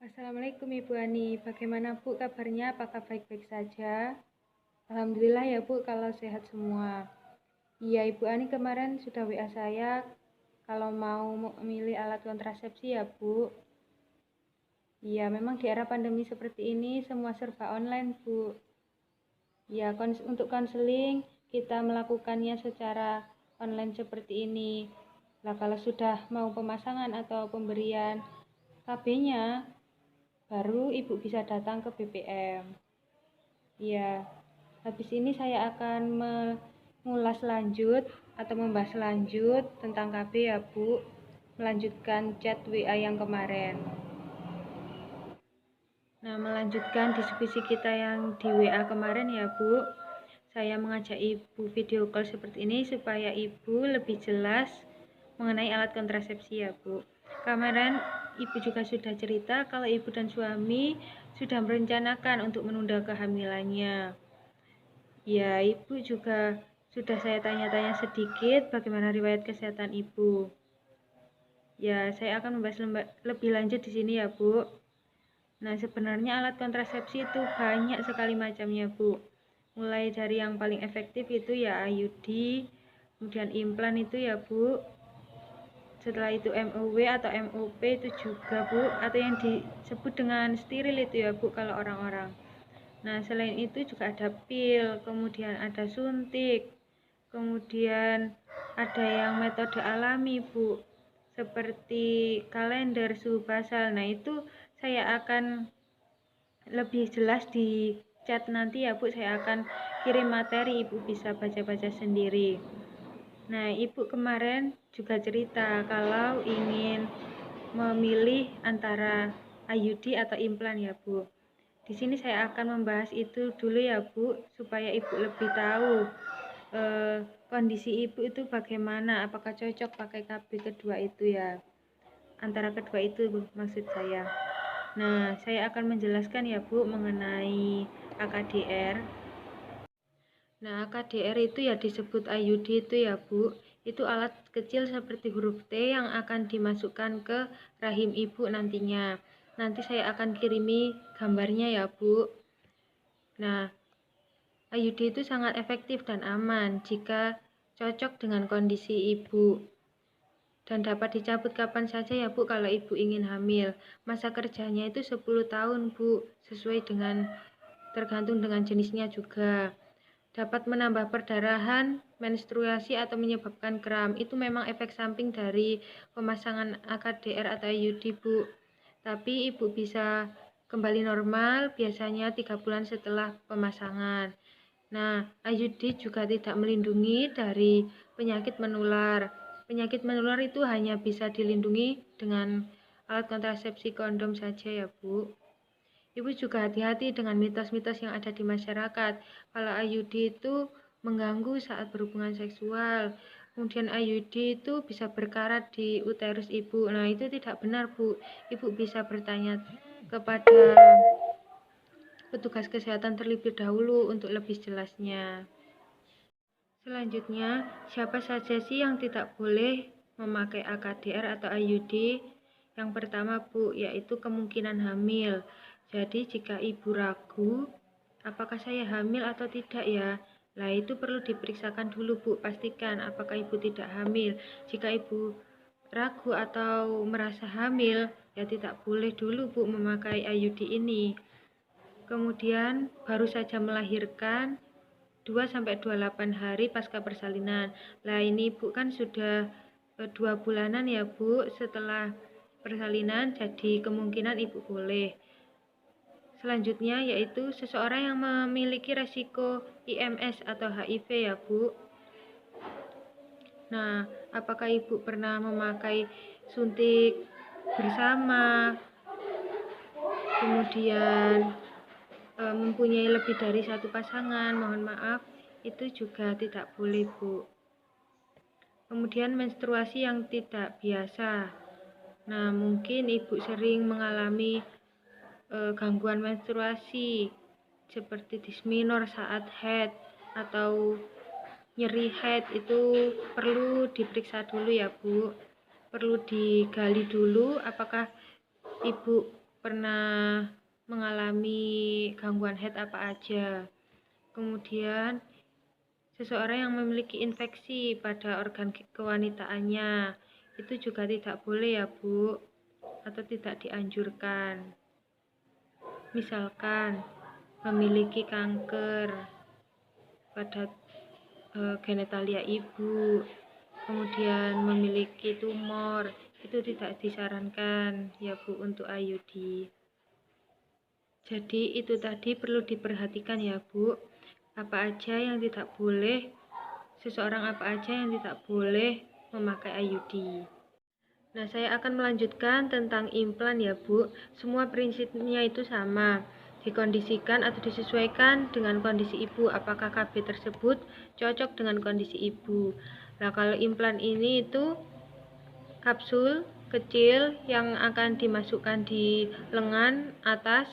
Assalamualaikum Ibu Ani, bagaimana Bu kabarnya? Apakah baik-baik saja? Alhamdulillah ya Bu, kalau sehat semua. Iya Ibu Ani kemarin sudah WA saya kalau mau memilih alat kontrasepsi ya Bu. Iya memang di era pandemi seperti ini semua serba online Bu. Ya untuk konseling kita melakukannya secara online seperti ini. Nah kalau sudah mau pemasangan atau pemberian KB-nya, baru Ibu bisa datang ke BPM. Ya, habis ini saya akan mengulas lanjut atau membahas lanjut tentang KB ya Bu. Melanjutkan chat WA yang kemarin. Nah, melanjutkan diskusi kita yang di WA kemarin ya Bu. Saya mengajak Ibu video call seperti ini supaya Ibu lebih jelas mengenai alat kontrasepsi ya Bu. Kemarin Ibu juga sudah cerita kalau Ibu dan suami sudah merencanakan untuk menunda kehamilannya. Ya, Ibu juga sudah saya tanya-tanya sedikit bagaimana riwayat kesehatan Ibu. Ya, saya akan membahas lebih lanjut di sini ya Bu. Nah, sebenarnya alat kontrasepsi itu banyak sekali macamnya Bu. Mulai dari yang paling efektif itu ya IUD, kemudian implan itu ya Bu. Setelah itu MOW atau MOP itu juga Bu, atau yang disebut dengan steril itu ya Bu kalau orang-orang. Nah, selain itu juga ada pil, kemudian ada suntik, kemudian ada yang metode alami Bu, seperti kalender, suhu basal. Nah, itu saya akan lebih jelas di chat nanti ya Bu, saya akan kirim materi, Ibu bisa baca-baca sendiri. Nah, Ibu kemarin juga cerita kalau ingin memilih antara IUD atau implan ya Bu. Di sini saya akan membahas itu dulu ya Bu, supaya Ibu lebih tahu kondisi Ibu itu bagaimana, apakah cocok pakai KB kedua itu ya. Antara kedua itu maksud saya. Nah, saya akan menjelaskan ya Bu mengenai AKDR. Nah, AKDR itu ya disebut IUD itu ya Bu. Itu alat kecil seperti huruf T yang akan dimasukkan ke rahim Ibu nantinya. Nanti saya akan kirimi gambarnya ya Bu. Nah, IUD itu sangat efektif dan aman jika cocok dengan kondisi Ibu. Dan dapat dicabut kapan saja ya Bu kalau Ibu ingin hamil. Masa kerjanya itu 10 tahun Bu, sesuai dengan tergantung dengan jenisnya juga. Dapat menambah perdarahan, menstruasi atau menyebabkan kram. Itu memang efek samping dari pemasangan AKDR atau IUD Bu. Tapi Ibu bisa kembali normal biasanya 3 bulan setelah pemasangan. Nah, IUD juga tidak melindungi dari penyakit menular. Penyakit menular itu hanya bisa dilindungi dengan alat kontrasepsi kondom saja ya Bu. Ibu juga hati-hati dengan mitos-mitos yang ada di masyarakat. Kalau IUD itu mengganggu saat berhubungan seksual. Kemudian IUD itu bisa berkarat di uterus Ibu. Nah, itu tidak benar, Bu. Ibu bisa bertanya kepada petugas kesehatan terlebih dahulu untuk lebih jelasnya. Selanjutnya, siapa saja sih yang tidak boleh memakai AKDR atau IUD? Yang pertama Bu, yaitu kemungkinan hamil. Jadi jika ibu ragu, apakah saya hamil atau tidak ya? Nah itu perlu diperiksakan dulu Bu, pastikan apakah ibu tidak hamil. Jika ibu ragu atau merasa hamil, ya tidak boleh dulu Bu memakai IUD ini. Kemudian baru saja melahirkan 2-28 hari pasca persalinan. Nah ini Ibu kan sudah 2 bulanan ya Bu setelah persalinan, jadi kemungkinan Ibu boleh. Selanjutnya yaitu seseorang yang memiliki resiko IMS atau HIV ya Bu. Nah, apakah Ibu pernah memakai suntik bersama, kemudian mempunyai lebih dari satu pasangan, mohon maaf, itu juga tidak boleh Bu. Kemudian menstruasi yang tidak biasa. Nah, mungkin Ibu sering mengalami gangguan menstruasi seperti dismenor saat haid atau nyeri haid, itu perlu diperiksa dulu ya Bu. Perlu digali dulu apakah Ibu pernah mengalami gangguan haid apa aja. Kemudian seseorang yang memiliki infeksi pada organ kewanitaannya itu juga tidak boleh ya Bu, atau tidak dianjurkan. Misalkan memiliki kanker pada genitalia ibu, kemudian memiliki tumor, itu tidak disarankan ya Bu untuk IUD. Jadi itu tadi perlu diperhatikan ya Bu, apa aja yang tidak boleh, seseorang apa aja yang tidak boleh memakai IUD. Nah, saya akan melanjutkan tentang implan ya Bu. Semua prinsipnya itu sama, dikondisikan atau disesuaikan dengan kondisi ibu, apakah KB tersebut cocok dengan kondisi ibu. Nah, kalau implan ini itu kapsul kecil yang akan dimasukkan di lengan atas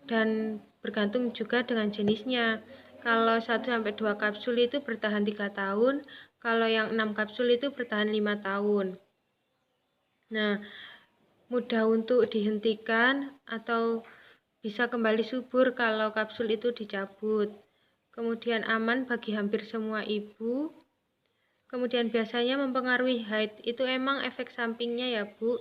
dan bergantung juga dengan jenisnya. Kalau 1-2 kapsul itu bertahan 3 tahun, kalau yang 6 kapsul itu bertahan 5 tahun. Nah, mudah untuk dihentikan atau bisa kembali subur kalau kapsul itu dicabut. Kemudian aman bagi hampir semua ibu. Kemudian biasanya mempengaruhi haid, itu emang efek sampingnya ya Bu.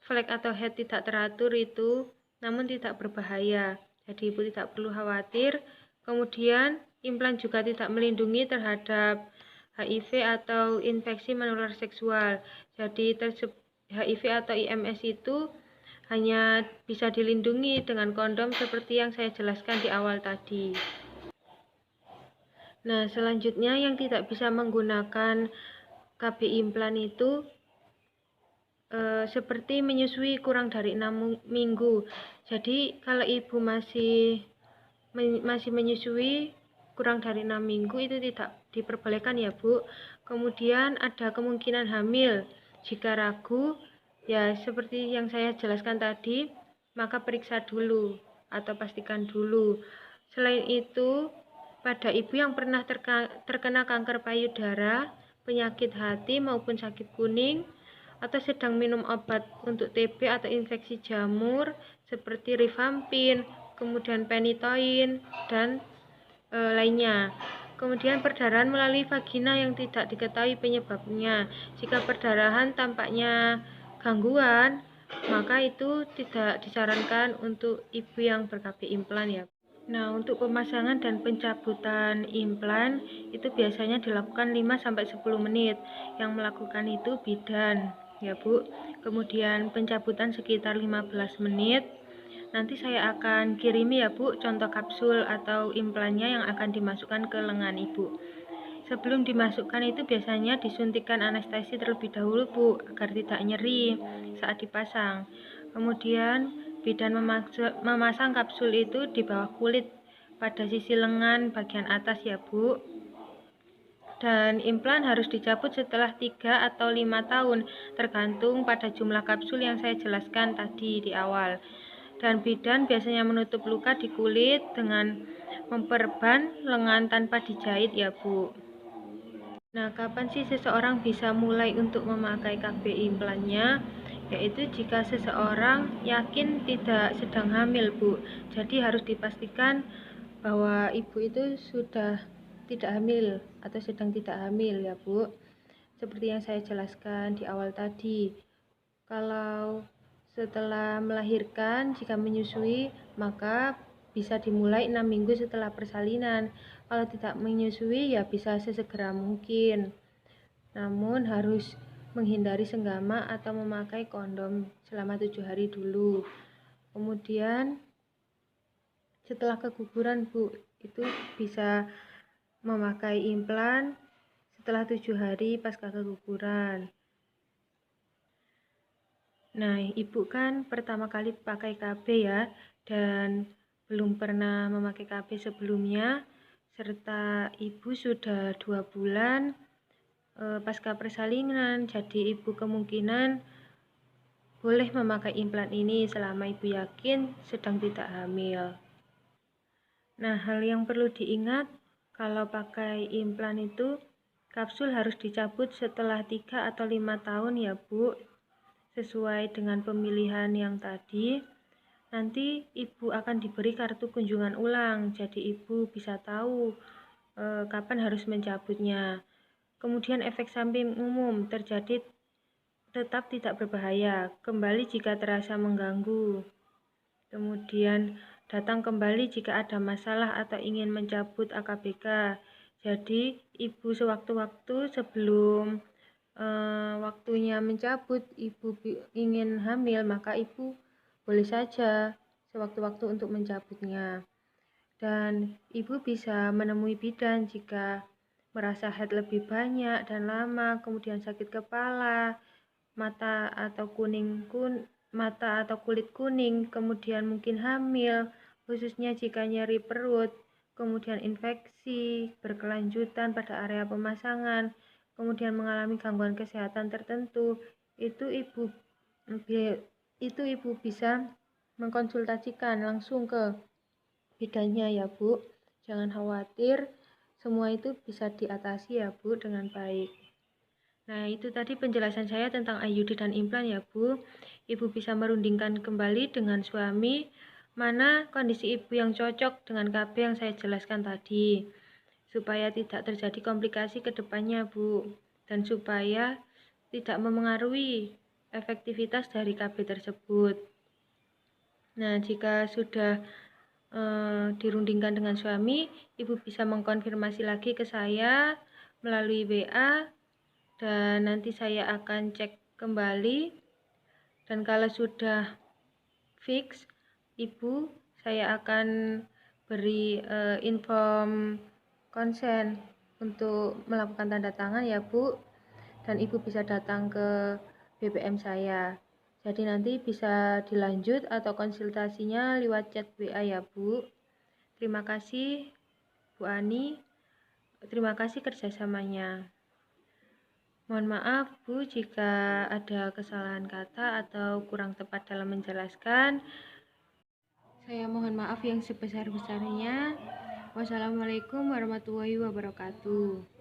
Flek atau haid tidak teratur itu, namun tidak berbahaya. Jadi ibu tidak perlu khawatir. Kemudian implan juga tidak melindungi terhadap HIV atau infeksi menular seksual. Jadi HIV atau IMS itu hanya bisa dilindungi dengan kondom seperti yang saya jelaskan di awal tadi. Nah, selanjutnya yang tidak bisa menggunakan KB implan itu seperti menyusui kurang dari 6 minggu. Jadi kalau ibu masih menyusui kurang dari 6 minggu itu tidak diperbolehkan ya Bu. Kemudian ada kemungkinan hamil. Jika ragu, ya seperti yang saya jelaskan tadi, maka periksa dulu atau pastikan dulu. Selain itu, pada ibu yang pernah terkena kanker payudara, penyakit hati maupun sakit kuning, atau sedang minum obat untuk TB atau infeksi jamur seperti rifampin, kemudian penitoin, dan lainnya. Kemudian perdarahan melalui vagina yang tidak diketahui penyebabnya. Jika perdarahan tampaknya gangguan, maka itu tidak disarankan untuk ibu yang ber-KB implan ya. Nah, untuk pemasangan dan pencabutan implan itu biasanya dilakukan 5-10 menit. Yang melakukan itu bidan ya Bu. Kemudian pencabutan sekitar 15 menit. Nanti saya akan kirimi ya Bu contoh kapsul atau implannya yang akan dimasukkan ke lengan ibu. Sebelum dimasukkan itu biasanya disuntikkan anestesi terlebih dahulu Bu, agar tidak nyeri saat dipasang. Kemudian bidan memasang kapsul itu di bawah kulit pada sisi lengan bagian atas ya Bu. Dan implan harus dicabut setelah 3 atau 5 tahun, tergantung pada jumlah kapsul yang saya jelaskan tadi di awal. Dan bidan biasanya menutup luka di kulit dengan memperban lengan tanpa dijahit ya Bu. Nah, kapan sih seseorang bisa mulai untuk memakai KB implannya? Yaitu jika seseorang yakin tidak sedang hamil, Bu. Jadi harus dipastikan bahwa ibu itu sudah tidak hamil atau sedang tidak hamil ya, Bu. Seperti yang saya jelaskan di awal tadi. Kalau setelah melahirkan, jika menyusui, maka bisa dimulai 6 minggu setelah persalinan. Kalau tidak menyusui, ya bisa sesegera mungkin. Namun harus menghindari senggama atau memakai kondom selama 7 hari dulu. Kemudian setelah keguguran Bu, itu bisa memakai implan setelah 7 hari pasca keguguran. Nah, ibu kan pertama kali pakai KB ya, dan belum pernah memakai KB sebelumnya, serta ibu sudah 2 bulan pasca persalinan, jadi ibu kemungkinan boleh memakai implan ini selama ibu yakin sedang tidak hamil. Nah, hal yang perlu diingat kalau pakai implan itu kapsul harus dicabut setelah 3 atau 5 tahun ya Bu, sesuai dengan pemilihan yang tadi. nanti Ibu akan diberi kartu kunjungan ulang, jadi Ibu bisa tahu kapan harus mencabutnya. Kemudian efek samping umum terjadi tetap tidak berbahaya, kembali jika terasa mengganggu. Kemudian datang kembali jika ada masalah atau ingin mencabut AKBK. Jadi Ibu sewaktu-waktu sebelum waktunya mencabut, Ibu ingin hamil, maka Ibu boleh saja sewaktu-waktu untuk mencabutnya. Dan Ibu bisa menemui bidan jika merasa haid lebih banyak dan lama, kemudian sakit kepala, mata atau kulit kuning, kemudian mungkin hamil, khususnya jika nyeri perut, kemudian infeksi berkelanjutan pada area pemasangan, kemudian mengalami gangguan kesehatan tertentu, itu ibu bisa mengkonsultasikan langsung ke bidannya ya Bu. Jangan khawatir, semua itu bisa diatasi ya Bu dengan baik. Nah, itu tadi penjelasan saya tentang IUD dan implan ya Bu. Ibu bisa merundingkan kembali dengan suami mana kondisi Ibu yang cocok dengan KB yang saya jelaskan tadi, supaya tidak terjadi komplikasi ke depannya Bu, dan supaya tidak memengaruhi efektivitas dari KB tersebut. Nah, jika sudah dirundingkan dengan suami, Ibu bisa mengkonfirmasi lagi ke saya melalui WA, dan nanti saya akan cek kembali, dan kalau sudah fix Ibu, saya akan beri inform konsen untuk melakukan tanda tangan ya Bu, dan Ibu bisa datang ke BBM saya. Jadi nanti bisa dilanjut atau konsultasinya lewat chat WA ya Bu. Terima kasih Bu Ani, terima kasih kerjasamanya. Mohon maaf Bu jika ada kesalahan kata atau kurang tepat dalam menjelaskan. Saya mohon maaf yang sebesar-besarnya. Wassalamualaikum warahmatullahi wabarakatuh.